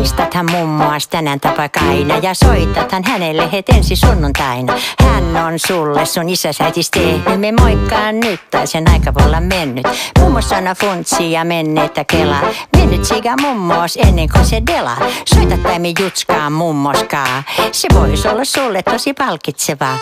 Muistathan mummoas tänään tapakaina ja soitathan hänelle het ensi sunnuntaina. Hän on sulle sun isäsäitis tehnyt, me moikkaan nyt tai sen aika voi olla mennyt. Mummo sana funtsi ja menneettä kelaa, mennyt siga mummos ennen kuin se delaa. Soita tai me jutskaa mummoskaa, se vois olla sulle tosi palkitsevaa.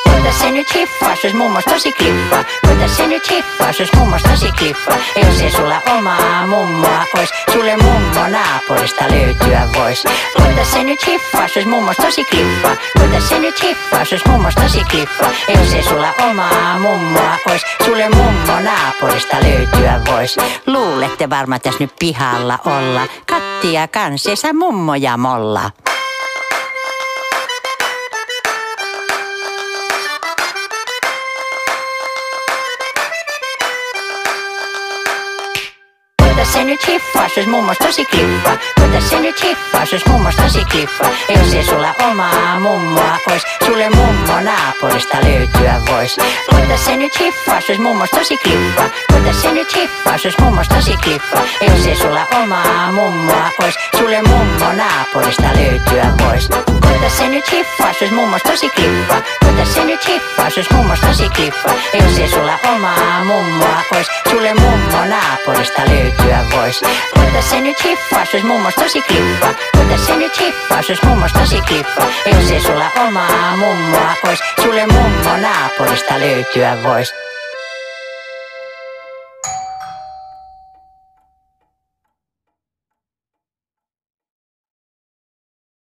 Voitais se nyt hiffaa, jos mummos tosi klippa. Voitais se nyt hiffaa, jos mummos tosi klippa. Jos ei sulla omaa mummoa ois, sulle mummo naapurista löytyä vois. Voitais se nyt hiffaa, jos mummos tosi klippa. Voitais se nyt hiffaa, jos mummos tosi klippa. Jos ei sulla omaa mummoa ois, sulle mummo naapurista löytyä vois. Luulette varmaan tässä nyt pihalla olla, kattia kansessa mummoja molla. Voitais se nyt hiffaa, jos mummos tosi klippa. Voitais se nyt hiffaa, jos mummos tosi klippa. Jos ei sulla omaa mummoa ois, sulle mummo naapurista löytyä vois. Voitais se nyt hiffaa, jos mummos tosi klippa. Voitais se nyt hiffaa, jos mummos tosi klippa. Jos ei sulla omaa mummoa ois, sulle mummo naapurista löytyä vois. Voitais se nyt hiffaa, jos mummos tosi klippa. Voitais se nyt hiffaa, jos mummos tosi klippa. Jos ei sulla omaa mummoa ois, sulle mummo naapurista löytyä vois. Voitais se nyt hiffaa, jos mummos tosi klippa. Voitais se nyt hiffaa, jos mummos tosi klippa. Jos ei sulla omaa mummoa ois, sulle mummo naapurista löytyä vois.